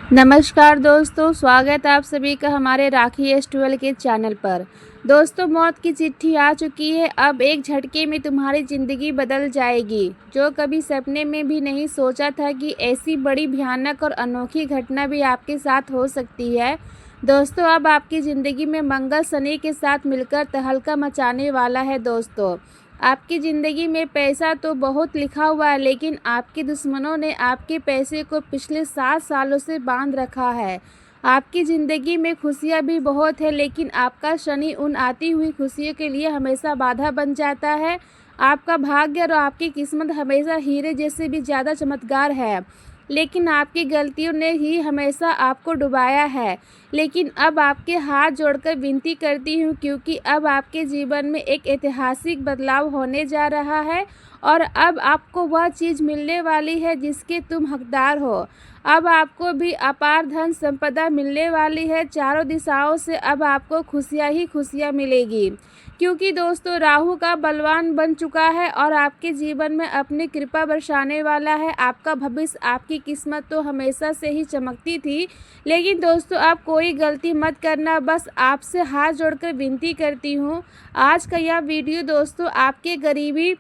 नमस्कार दोस्तों, स्वागत है आप सभी का हमारे राखी S12 के चैनल पर। दोस्तों, मौत की चिट्ठी आ चुकी है। अब एक झटके में तुम्हारी ज़िंदगी बदल जाएगी। जो कभी सपने में भी नहीं सोचा था कि ऐसी बड़ी भयानक और अनोखी घटना भी आपके साथ हो सकती है। दोस्तों, अब आपकी ज़िंदगी में मंगल शनि के साथ मिलकर तहलका मचाने वाला है। दोस्तों, आपकी ज़िंदगी में पैसा तो बहुत लिखा हुआ है, लेकिन आपके दुश्मनों ने आपके पैसे को पिछले 7 सालों से बांध रखा है। आपकी ज़िंदगी में खुशियाँ भी बहुत है, लेकिन आपका शनि उन आती हुई खुशियों के लिए हमेशा बाधा बन जाता है। आपका भाग्य और आपकी किस्मत हमेशा हीरे जैसे भी ज़्यादा चमत्कार है, लेकिन आपकी गलतियों ने ही हमेशा आपको डुबाया है। लेकिन अब आपके हाथ जोड़कर विनती करती हूँ, क्योंकि अब आपके जीवन में एक ऐतिहासिक बदलाव होने जा रहा है और अब आपको वह चीज़ मिलने वाली है जिसके तुम हकदार हो। अब आपको भी अपार धन संपदा मिलने वाली है। चारों दिशाओं से अब आपको खुशियाँ ही खुशियाँ मिलेगी, क्योंकि दोस्तों राहु का बलवान बन चुका है और आपके जीवन में अपनी कृपा बरसाने वाला है। आपका भविष्य, आपकी किस्मत तो हमेशा से ही चमकती थी, लेकिन दोस्तों अब कोई गलती मत करना। बस आपसे हाथ जोड़कर विनती करती हूँ। आज का यह वीडियो दोस्तों आपके गरीबी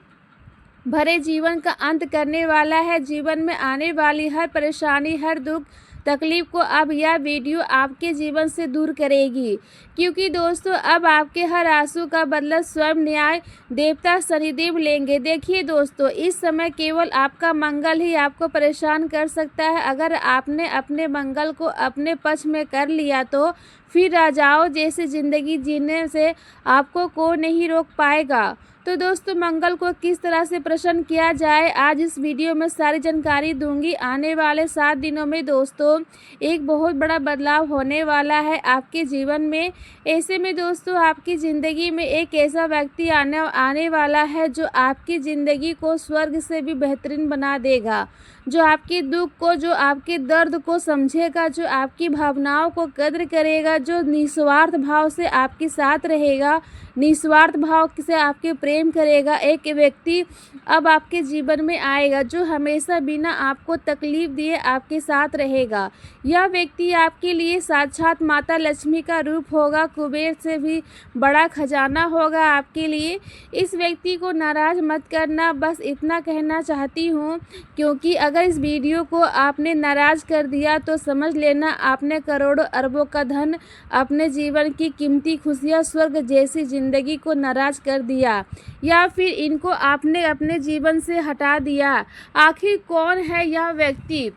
भरे जीवन का अंत करने वाला है। जीवन में आने वाली हर परेशानी, हर दुख तकलीफ को अब यह वीडियो आपके जीवन से दूर करेगी, क्योंकि दोस्तों अब आपके हर आंसू का बदला स्वयं न्याय देवता शनिदेव लेंगे। देखिए दोस्तों, इस समय केवल आपका मंगल ही आपको परेशान कर सकता है। अगर आपने अपने मंगल को अपने पक्ष में कर लिया तो फिर राजाओं जैसी ज़िंदगी जीने से आपको कोई नहीं रोक पाएगा। तो दोस्तों, मंगल को किस तरह से प्रसन्न किया जाए, आज इस वीडियो में सारी जानकारी दूंगी। आने वाले 7 दिनों में दोस्तों एक बहुत बड़ा बदलाव होने वाला है आपके जीवन में। ऐसे में दोस्तों आपकी ज़िंदगी में एक ऐसा व्यक्ति आने वाला है जो आपकी ज़िंदगी को स्वर्ग से भी बेहतरीन बना देगा, जो आपके दुख को, जो आपके दर्द को समझेगा, जो आपकी भावनाओं को कद्र करेगा, जो निस्वार्थ भाव से आपके साथ रहेगा, निस्वार्थ भाव से आपके प्रेम करेगा। एक व्यक्ति अब आपके जीवन में आएगा जो हमेशा बिना आपको तकलीफ दिए आपके साथ रहेगा। यह व्यक्ति आपके लिए साक्षात माता लक्ष्मी का रूप होगा, कुबेर से भी बड़ा खजाना होगा आपके लिए। इस व्यक्ति को नाराज़ मत करना, बस इतना कहना चाहती हूँ, क्योंकि अगर इस वीडियो को आपने नाराज़ कर दिया तो समझ लेना आपने करोड़ों अरबों का धन, अपने जीवन की कीमती खुशियाँ, स्वर्ग जैसी ज़िंदगी को नाराज़ कर दिया, या फिर इनको आपने अपने जीवन से हटा दिया। आखिर कौन है यह व्यक्ति,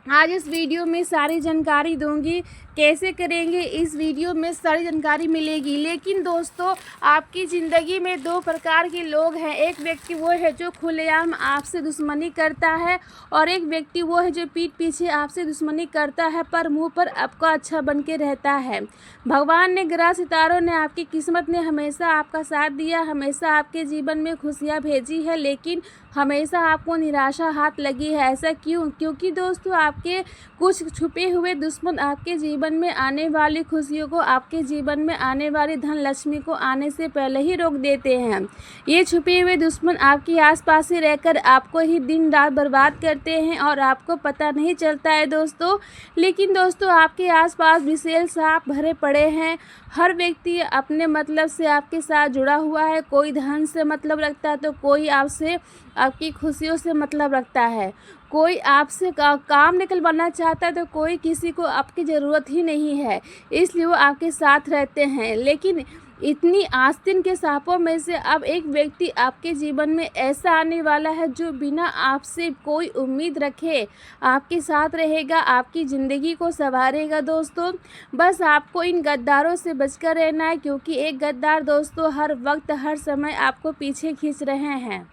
आज इस वीडियो में सारी जानकारी दूंगी। कैसे करेंगे, इस वीडियो में सारी जानकारी मिलेगी। लेकिन दोस्तों आपकी ज़िंदगी में 2 प्रकार के लोग हैं। एक व्यक्ति वो है जो खुलेआम आपसे दुश्मनी करता है, और एक व्यक्ति वो है जो पीठ पीछे आपसे दुश्मनी करता है पर मुंह पर आपका अच्छा बन के रहता है। भगवान ने, ग्रह सितारों ने, आपकी किस्मत ने हमेशा आपका साथ दिया, हमेशा आपके जीवन में खुशियाँ भेजी है, लेकिन हमेशा आपको निराशा हाथ लगी है। ऐसा क्यों? क्योंकि दोस्तों आपके कुछ छुपे हुए दुश्मन आपके जीवन में आने वाली खुशियों को, आपके जीवन में आने वाली धन लक्ष्मी को आने से पहले ही रोक देते हैं। ये छुपे हुए दुश्मन आपके आसपास ही रहकर आपको ही दिन रात बर्बाद करते हैं और आपको पता नहीं चलता है दोस्तों। लेकिन दोस्तों आपके आसपास विशेष सांप भरे पड़े हैं। हर व्यक्ति अपने मतलब से आपके साथ जुड़ा हुआ है। कोई धन से मतलब रखता है तो कोई आपसे, आपकी खुशियों से मतलब रखता है। कोई आपसे काम निकलवाना चाहता है तो कोई किसी को आपकी ज़रूरत ही नहीं है, इसलिए वो आपके साथ रहते हैं। लेकिन इतनी आस्तीन के सांपों में से अब एक व्यक्ति आपके जीवन में ऐसा आने वाला है जो बिना आपसे कोई उम्मीद रखे आपके साथ रहेगा, आपकी ज़िंदगी को संवारेगा। दोस्तों बस आपको इन गद्दारों से बचकर रहना है, क्योंकि एक गद्दार दोस्तों हर वक्त हर समय आपको पीछे खींच रहे हैं।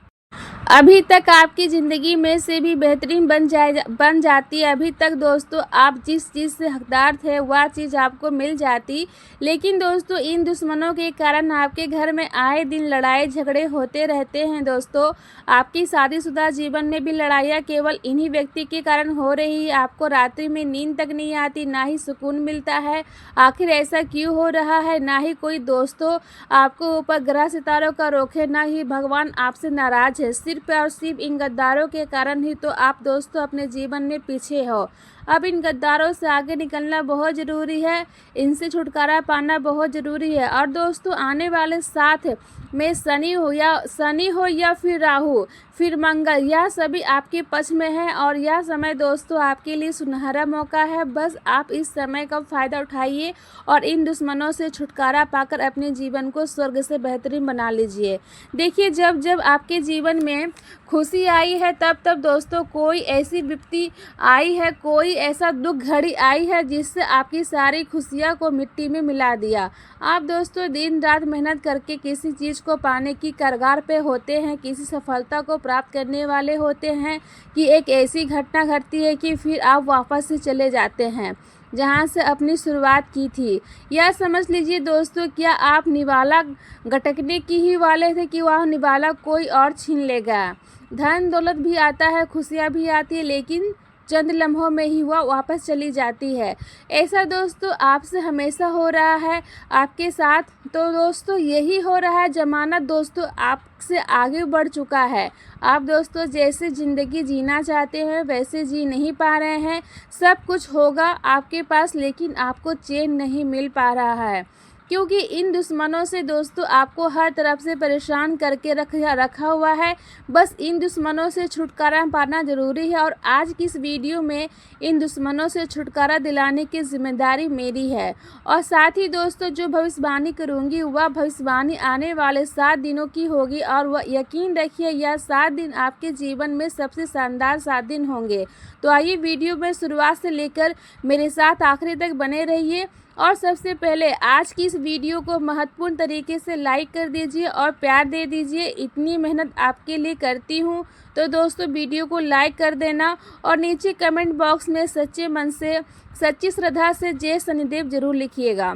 अभी तक आपकी ज़िंदगी में से भी बेहतरीन बन जाती है। अभी तक दोस्तों आप जिस चीज़ से हकदार थे वह चीज़ आपको मिल जाती, लेकिन दोस्तों इन दुश्मनों के कारण आपके घर में आए दिन लड़ाई झगड़े होते रहते हैं। दोस्तों आपकी शादीशुदा जीवन में भी लड़ाइयाँ केवल इन्हीं व्यक्ति के कारण हो रही है। आपको रात्रि में नींद तक नहीं आती, ना ही सुकून मिलता है। आखिर ऐसा क्यों हो रहा है? ना ही कोई दोस्तों आपको ऊपर ग्रह सितारों का रोके, ना ही भगवान आपसे नाराज़ है। सिर्फ और सिर्फ इन गद्दारों के कारण ही तो आप दोस्तों अपने जीवन में पीछे हो। अब इन गद्दारों से आगे निकलना बहुत ज़रूरी है, इनसे छुटकारा पाना बहुत ज़रूरी है। और दोस्तों आने वाले 7 में शनि हो या फिर राहु फिर मंगल, यह सभी आपके पक्ष में है और यह समय दोस्तों आपके लिए सुनहरा मौका है। बस आप इस समय का फ़ायदा उठाइए और इन दुश्मनों से छुटकारा पाकर अपने जीवन को स्वर्ग से बेहतरीन बना लीजिए। देखिए जब जब आपके जीवन में खुशी आई है तब तब दोस्तों कोई ऐसी विपत्ति आई है, कोई ऐसा दुख घड़ी आई है जिससे आपकी सारी खुशियाँ को मिट्टी में मिला दिया। आप दोस्तों दिन रात मेहनत करके किसी चीज़ को पाने की कगार पे होते हैं, किसी सफलता को प्राप्त करने वाले होते हैं कि एक ऐसी घटना घटती है कि फिर आप वापस से चले जाते हैं जहां से अपनी शुरुआत की थी। यह समझ लीजिए दोस्तों, क्या आप निवाला गटकने की ही वाले थे कि वह निवाला कोई और छीन लेगा। धन दौलत भी आता है, खुशियाँ भी आती है, लेकिन चंद लम्हों में ही वह वापस चली जाती है। ऐसा दोस्तों आपसे हमेशा हो रहा है आपके साथ। तो दोस्तों यही हो रहा है, ज़माना दोस्तों आपसे आगे बढ़ चुका है। आप दोस्तों जैसे ज़िंदगी जीना चाहते हैं वैसे जी नहीं पा रहे हैं। सब कुछ होगा आपके पास लेकिन आपको चैन नहीं मिल पा रहा है, क्योंकि इन दुश्मनों से दोस्तों आपको हर तरफ से परेशान करके रखा हुआ है। बस इन दुश्मनों से छुटकारा पाना ज़रूरी है और आज की इस वीडियो में इन दुश्मनों से छुटकारा दिलाने की जिम्मेदारी मेरी है। और साथ ही दोस्तों जो भविष्यवाणी करूंगी वह भविष्यवाणी आने वाले 7 दिनों की होगी और वह यकीन रखिए यह 7 दिन आपके जीवन में सबसे शानदार 7 दिन होंगे। तो आइए वीडियो में शुरुआत से लेकर मेरे साथ आखिरी तक बने रहिए। और सबसे पहले आज की इस वीडियो को महत्वपूर्ण तरीके से लाइक कर दीजिए और प्यार दे दीजिए। इतनी मेहनत आपके लिए करती हूँ तो दोस्तों वीडियो को लाइक कर देना और नीचे कमेंट बॉक्स में सच्चे मन से सच्ची श्रद्धा से जय शनिदेव जरूर लिखिएगा।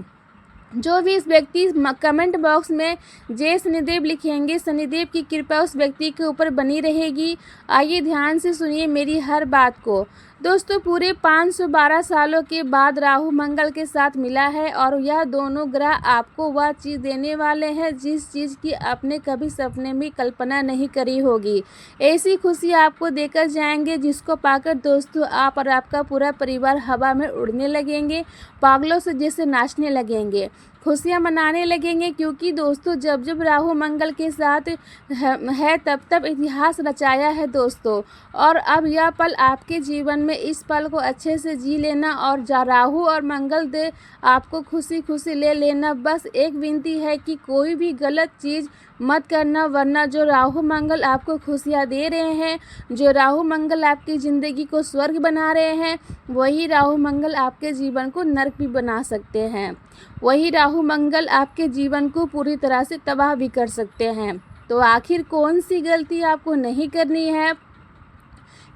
जो भी इस व्यक्ति कमेंट बॉक्स में जय शनिदेव लिखेंगे, शनिदेव की कृपा उस व्यक्ति के ऊपर बनी रहेगी। आइए ध्यान से सुनिए मेरी हर बात को। दोस्तों पूरे 512 सालों के बाद राहु मंगल के साथ मिला है और यह दोनों ग्रह आपको वह चीज़ देने वाले हैं जिस चीज़ की आपने कभी सपने में कल्पना नहीं करी होगी। ऐसी खुशी आपको देकर जाएंगे जिसको पाकर दोस्तों आप और आपका पूरा परिवार हवा में उड़ने लगेंगे, पागलों से जैसे नाचने लगेंगे, खुशियाँ मनाने लगेंगे। क्योंकि दोस्तों जब जब राहु मंगल के साथ है तब तब इतिहास रचाया है दोस्तों। और अब यह पल आपके जीवन में, इस पल को अच्छे से जी लेना और राहु और मंगल दे आपको खुशी खुशी ले लेना। बस एक विनती है कि कोई भी गलत चीज़ मत करना, वरना जो राहु मंगल आपको खुशियाँ दे रहे हैं, जो राहु मंगल आपकी ज़िंदगी को स्वर्ग बना रहे हैं, वही राहु मंगल आपके जीवन को नर्क भी बना सकते हैं। वही राहु मंगल आपके जीवन को पूरी तरह से तबाह भी कर सकते हैं। तो आखिर कौन सी गलती आपको नहीं करनी है,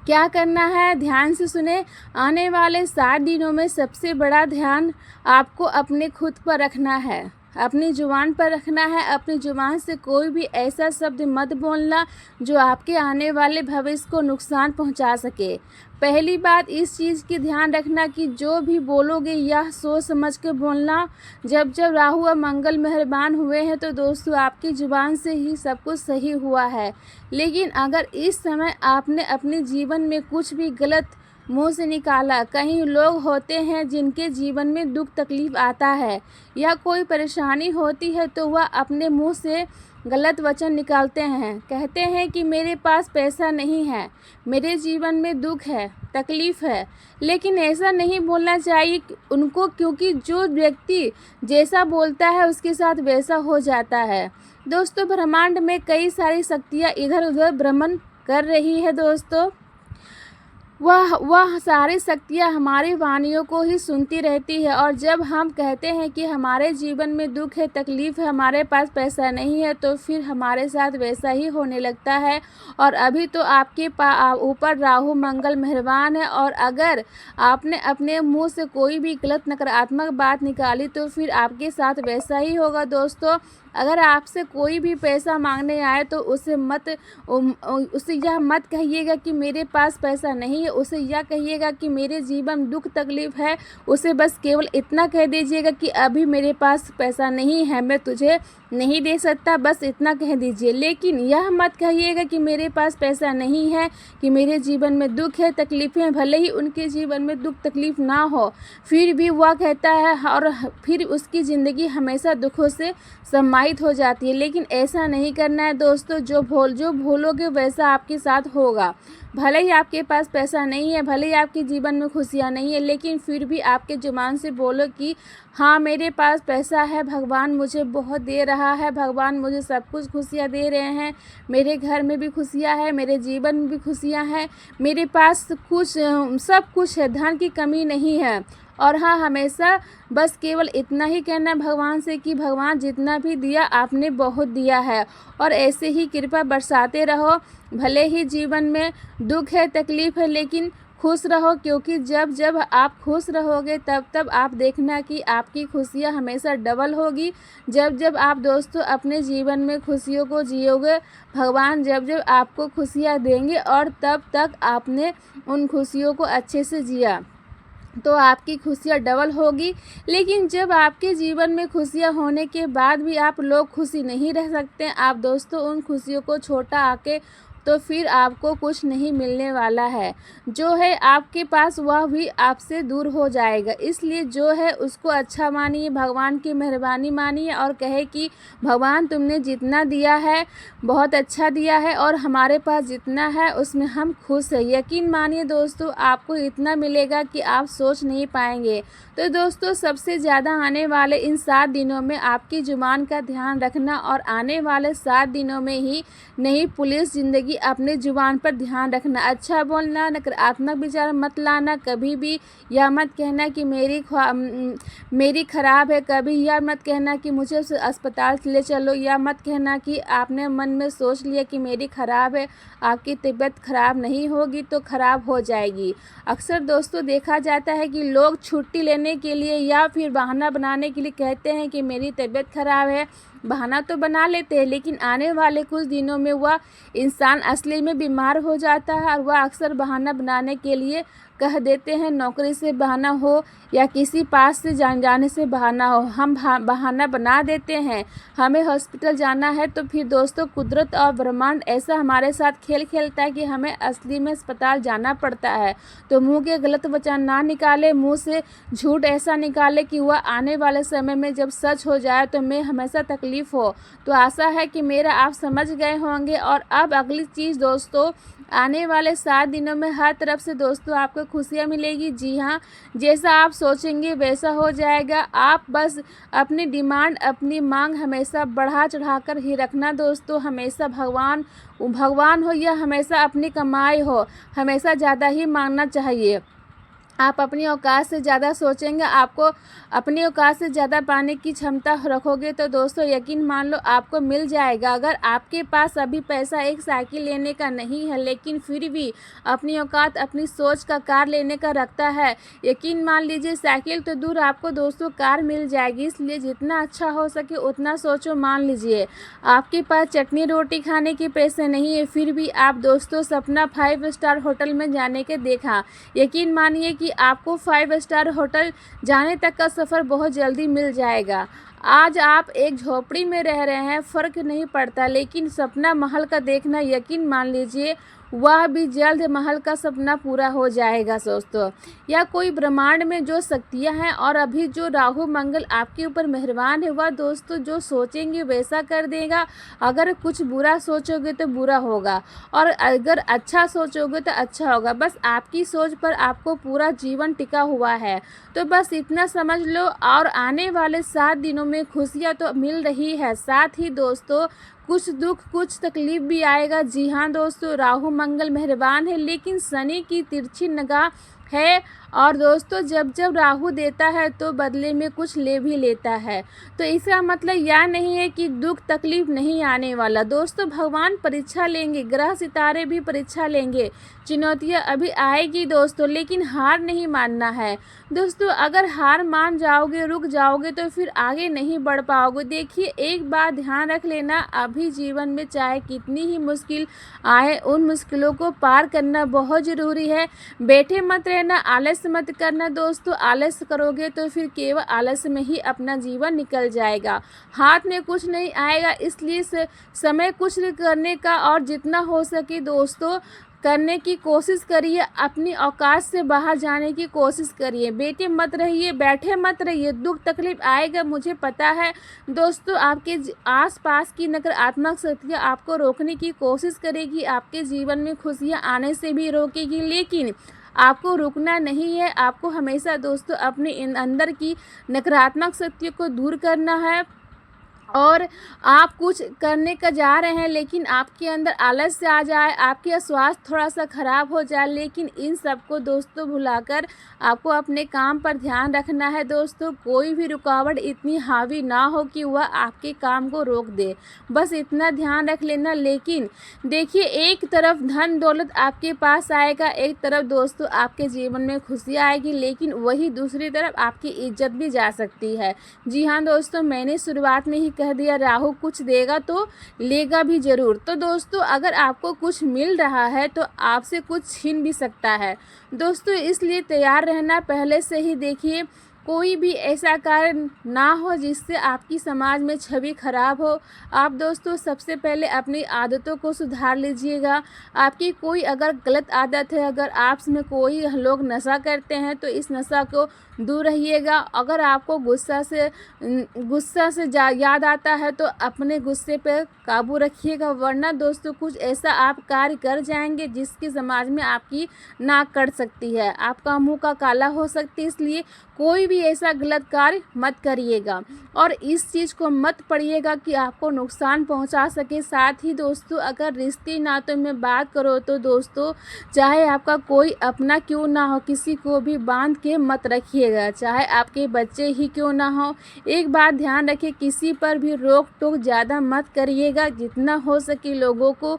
क्या करना है, ध्यान से सुने। आने वाले 7 दिनों में सबसे बड़ा ध्यान आपको अपने खुद पर रखना है, अपनी जुबान पर रखना है। अपनी जुबान से कोई भी ऐसा शब्द मत बोलना जो आपके आने वाले भविष्य को नुकसान पहुंचा सके। पहली बात इस चीज़ की ध्यान रखना कि जो भी बोलोगे यह सोच समझ के बोलना। जब जब राहु और मंगल मेहरबान हुए हैं तो दोस्तों आपकी जुबान से ही सब कुछ सही हुआ है। लेकिन अगर इस समय आपने अपने जीवन में कुछ भी गलत मुंह से निकाला, कहीं लोग होते हैं जिनके जीवन में दुख तकलीफ आता है या कोई परेशानी होती है तो वह अपने मुंह से गलत वचन निकालते हैं, कहते हैं कि मेरे पास पैसा नहीं है, मेरे जीवन में दुख है, तकलीफ़ है। लेकिन ऐसा नहीं बोलना चाहिए उनको, क्योंकि जो व्यक्ति जैसा बोलता है उसके साथ वैसा हो जाता है। दोस्तों ब्रह्मांड में कई सारी शक्तियाँ इधर उधर भ्रमण कर रही है दोस्तों। वह सारी शक्तियाँ हमारी वाणियों को ही सुनती रहती है। और जब हम कहते हैं कि हमारे जीवन में दुख है, तकलीफ़ है, हमारे पास पैसा नहीं है, तो फिर हमारे साथ वैसा ही होने लगता है। और अभी तो आपके ऊपर राहु मंगल मेहरबान है और अगर आपने अपने मुंह से कोई भी गलत नकारात्मक बात निकाली तो फिर आपके साथ वैसा ही होगा दोस्तों। अगर आपसे कोई भी पैसा मांगने आए तो उसे यह मत कहिएगा कि मेरे पास पैसा नहीं है, उसे यह कहिएगा कि मेरे जीवन में दुख तकलीफ़ है। उसे बस केवल इतना कह दीजिएगा कि अभी मेरे पास पैसा नहीं है, मैं तुझे नहीं दे सकता, बस इतना कह दीजिए। लेकिन यह मत कहिएगा कि मेरे पास पैसा नहीं है, कि मेरे जीवन में दुख है, तकलीफ़ें हैं। भले ही उनके जीवन में दुख तकलीफ़ ना हो, फिर भी वह कहता है और फिर उसकी ज़िंदगी हमेशा दुखों से समाहित हो जाती है। लेकिन ऐसा नहीं करना है दोस्तों। जो भूलोगे वैसा आपके साथ होगा। भले ही आपके पास पैसा नहीं है, भले ही आपके जीवन में खुशियाँ नहीं है, लेकिन फिर भी आपके ज़ुबान से बोलो कि हाँ, मेरे पास पैसा है, भगवान मुझे बहुत दे रहा है, भगवान मुझे सब कुछ खुशियाँ दे रहे हैं, मेरे घर में भी खुशियाँ हैं, मेरे जीवन में भी खुशियाँ हैं, मेरे पास सब कुछ है, धन की कमी नहीं है। और हाँ, हमेशा बस केवल इतना ही कहना है भगवान से कि भगवान जितना भी दिया आपने बहुत दिया है, और ऐसे ही कृपा बरसाते रहो। भले ही जीवन में दुख है, तकलीफ़ है, लेकिन खुश रहो, क्योंकि जब जब आप खुश रहोगे तब तब आप देखना कि आपकी खुशियाँ हमेशा डबल होगी। जब जब आप दोस्तों अपने जीवन में खुशियों को जियोगे, भगवान जब जब आपको खुशियाँ देंगे, और तब तक आपने उन खुशियों को अच्छे से जिया तो आपकी खुशियाँ डबल होगी। लेकिन जब आपके जीवन में खुशियाँ होने के बाद भी आप लोग खुशी नहीं रह सकते, आप दोस्तों उन खुशियों को छोटा आके, तो फिर आपको कुछ नहीं मिलने वाला है। जो है आपके पास वह भी आपसे दूर हो जाएगा। इसलिए जो है उसको अच्छा मानिए, भगवान की मेहरबानी मानिए, और कहे कि भगवान तुमने जितना दिया है बहुत अच्छा दिया है, और हमारे पास जितना है उसमें हम खुश हैं। यकीन मानिए दोस्तों, आपको इतना मिलेगा कि आप सोच नहीं पाएंगे। तो दोस्तों, सबसे ज़्यादा आने वाले इन 7 दिनों में आपकी ज़ुबान का ध्यान रखना, और आने वाले 7 दिनों में ही नहीं, पुलिस ज़िंदगी अपने ज़ुबान पर ध्यान रखना। अच्छा बोलना, नकारात्मक विचार मत लाना। कभी भी यह मत कहना कि मेरी ख़राब है। कभी यह मत कहना कि मुझे अस्पताल ले चलो। यह मत कहना कि आपने मन में सोच लिया कि मेरी ख़राब है, आपकी तबीयत ख़राब नहीं होगी तो ख़राब हो जाएगी। अक्सर दोस्तों देखा जाता है कि लोग छुट्टी लेने के लिए या फिर बहाना बनाने के लिए कहते हैं कि मेरी तबीयत ख़राब है। बहाना तो बना लेते हैं, लेकिन आने वाले कुछ दिनों में वह इंसान असली में बीमार हो जाता है, और वह अक्सर बहाना बनाने के लिए कह देते हैं। नौकरी से बहाना हो या किसी पास से जाने से बहाना हो, हम बहाना बना देते हैं। हमें हॉस्पिटल जाना है तो फिर दोस्तों कुदरत और ब्रह्मांड ऐसा हमारे साथ खेल खेलता है कि हमें असली में अस्पताल जाना पड़ता है। तो मुंह के गलत वचन ना निकाले, मुंह से झूठ ऐसा निकाले कि वह आने वाले समय में जब सच हो जाए तो मैं हमेशा तकलीफ़ हो। तो आशा है कि मेरा आप समझ गए होंगे। और अब अगली चीज़ दोस्तों, आने वाले 7 दिनों में हर तरफ से दोस्तों आपको खुशियाँ मिलेगी। जी हाँ, जैसा आप सोचेंगे वैसा हो जाएगा। आप बस अपनी डिमांड, अपनी मांग हमेशा बढ़ा चढ़ा कर ही रखना दोस्तों। हमेशा भगवान हो या हमेशा अपनी कमाई हो, हमेशा ज़्यादा ही मांगना चाहिए। आप अपनी औकात से ज़्यादा सोचेंगे, आपको अपनी औकात से ज़्यादा पाने की क्षमता रखोगे तो दोस्तों यकीन मान लो आपको मिल जाएगा। अगर आपके पास अभी पैसा एक साइकिल लेने का नहीं है, लेकिन फिर भी अपनी औकात अपनी सोच का कार लेने का रखता है, यकीन मान लीजिए साइकिल तो दूर, आपको दोस्तों कार मिल जाएगी। इसलिए जितना अच्छा हो सके उतना सोचो। मान लीजिए आपके पास चटनी रोटी खाने के पैसे नहीं है, फिर भी आप दोस्तों सपना 5 स्टार होटल में जाने के देखा। यकीन मानिए कि आपको 5 स्टार होटल जाने तक का सफ़र बहुत जल्दी मिल जाएगा। आज आप एक झोपड़ी में रह रहे हैं, फ़र्क नहीं पड़ता, लेकिन सपना महल का देखना, यकीन मान लीजिए वह भी जल्द महल का सपना पूरा हो जाएगा दोस्तों। या कोई ब्रह्मांड में जो शक्तियां हैं और अभी जो राहु मंगल आपके ऊपर मेहरबान है, वह दोस्तों जो सोचेंगे वैसा कर देगा। अगर कुछ बुरा सोचोगे तो बुरा होगा, और अगर अच्छा सोचोगे तो अच्छा होगा। बस आपकी सोच पर आपको पूरा जीवन टिका हुआ है। तो बस इतना समझ लो। और आने वाले 7 दिनों में खुशियाँ तो मिल रही है, साथ ही दोस्तों कुछ दुख कुछ तकलीफ भी आएगा। जी हाँ दोस्तों, राहु मंगल मेहरबान है, लेकिन शनि की तिरछी निगाह है। और दोस्तों जब जब राहु देता है तो बदले में कुछ ले भी लेता है। तो इसका मतलब यह नहीं है कि दुख तकलीफ नहीं आने वाला। दोस्तों भगवान परीक्षा लेंगे, ग्रह सितारे भी परीक्षा लेंगे, चुनौतियाँ अभी आएगी दोस्तों, लेकिन हार नहीं मानना है दोस्तों। अगर हार मान जाओगे, रुक जाओगे, तो फिर आगे नहीं बढ़ पाओगे। देखिए एक बात ध्यान रख लेना, अभी जीवन में चाहे कितनी ही मुश्किल आए, उन मुश्किलों को पार करना बहुत ज़रूरी है। बैठे मत रहना, आलस मत करना दोस्तों। आलस करोगे तो फिर केवल आलस में ही अपना जीवन निकल जाएगा, हाथ में कुछ नहीं आएगा। इसलिए समय कुछ करने का और जितना हो सके दोस्तों करने की कोशिश करिए, अपनी औकात से बाहर जाने की कोशिश करिए। बेटे मत रहिए, बैठे मत रहिए, दुख तकलीफ आएगा मुझे पता है दोस्तों। आपके आसपास की नकारात्मक शक्तियाँ आपको रोकने की कोशिश करेगी, आपके जीवन में खुशियाँ आने से भी रोकेगी, लेकिन आपको रुकना नहीं है। आपको हमेशा दोस्तों अपने अंदर की नकारात्मक शक्तियों को दूर करना है। और आप कुछ करने का जा रहे हैं लेकिन आपके अंदर आलस से आ जाए, आपके स्वास्थ्य थोड़ा सा ख़राब हो जाए, लेकिन इन सब को दोस्तों भुलाकर आपको अपने काम पर ध्यान रखना है दोस्तों। कोई भी रुकावट इतनी हावी ना हो कि वह आपके काम को रोक दे, बस इतना ध्यान रख लेना। लेकिन देखिए, एक तरफ धन दौलत आपके पास आएगा, एक तरफ दोस्तों आपके जीवन में खुशी आएगी, लेकिन वही दूसरी तरफ आपकी इज्जत भी जा सकती है। जी हाँ दोस्तों, मैंने शुरुआत में ही कह दिया, राहु कुछ देगा तो लेगा भी ज़रूर। तो दोस्तों अगर आपको कुछ मिल रहा है तो आपसे कुछ छीन भी सकता है दोस्तों, इसलिए तैयार रहना पहले से ही। देखिए, कोई भी ऐसा कार्य ना हो जिससे आपकी समाज में छवि खराब हो। आप दोस्तों सबसे पहले अपनी आदतों को सुधार लीजिएगा। आपकी कोई अगर गलत आदत है, अगर आप में कोई लोग नशा करते हैं तो इस नशा को दूर रहिएगा। अगर आपको गुस्सा से याद आता है तो अपने गुस्से पर काबू रखिएगा, वरना दोस्तों कुछ ऐसा आप कार्य कर जाएंगे जिसकी समाज में आपकी नाक कट सकती है, आपका मुंह का काला हो सकती है। इसलिए कोई भी ऐसा गलत कार्य मत करिएगा और इस चीज़ को मत पढ़िएगा कि आपको नुकसान पहुंचा सके। साथ ही दोस्तों अगर रिश्ते नातों में बात करो तो दोस्तों चाहे आपका कोई अपना क्यों ना हो, किसी को भी बांध के मत रखिएगा, चाहे आपके बच्चे ही क्यों ना हो। एक बात ध्यान रखिए, किसी पर भी रोक टोक ज़्यादा मत करिएगा। जितना हो सके लोगों को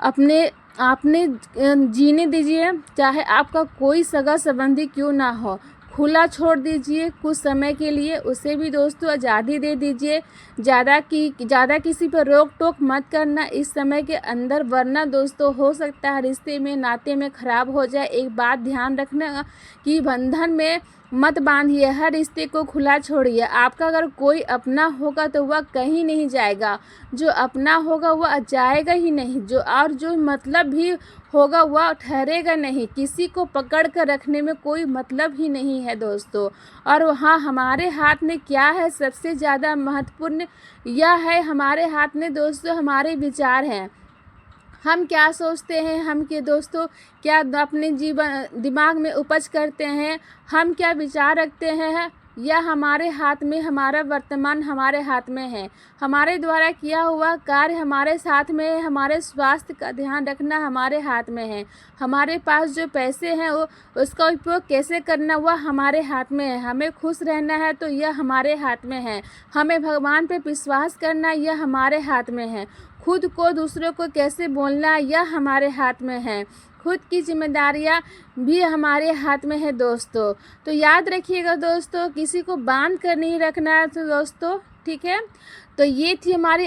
आपने जीने दीजिए, चाहे आपका कोई सगा संबंधी क्यों ना हो, खुला छोड़ दीजिए कुछ समय के लिए, उसे भी दोस्तों आज़ादी दे दीजिए। ज़्यादा किसी पर रोक टोक मत करना इस समय के अंदर, वरना दोस्तों हो सकता है रिश्ते में नाते में ख़राब हो जाए। एक बात ध्यान रखना कि बंधन में मत बांधिए, हर रिश्ते को खुला छोड़िए। आपका अगर कोई अपना होगा तो वह कहीं नहीं जाएगा, जो अपना होगा वह जाएगा ही नहीं, जो मतलब भी होगा वह ठहरेगा नहीं। किसी को पकड़ कर रखने में कोई मतलब ही नहीं है दोस्तों। और वहाँ हमारे हाथ में क्या है, सबसे ज़्यादा महत्वपूर्ण यह है, हमारे हाथ में दोस्तों हमारे विचार हैं। हम क्या सोचते हैं, हम के दोस्तों क्या अपने दिमाग में उपज करते हैं, हम क्या विचार रखते हैं, यह हमारे हाथ में, हमारा वर्तमान हमारे हाथ में है। हमारे द्वारा किया हुआ कार्य हमारे साथ में है, हमारे स्वास्थ्य का ध्यान रखना हमारे हाथ में है। हमारे पास जो पैसे हैं वो उसका उपयोग कैसे करना वह हमारे हाथ में है। हमें खुश रहना है तो यह हमारे हाथ में है। हमें भगवान पे विश्वास करना यह हमारे हाथ में है। खुद को दूसरों को कैसे बोलना यह हमारे हाथ में है। खुद की जिम्मेदारियां भी हमारे हाथ में है दोस्तों। तो याद रखिएगा दोस्तों, किसी को बांध कर नहीं रखना है तो दोस्तों, ठीक है। तो ये थी हमारी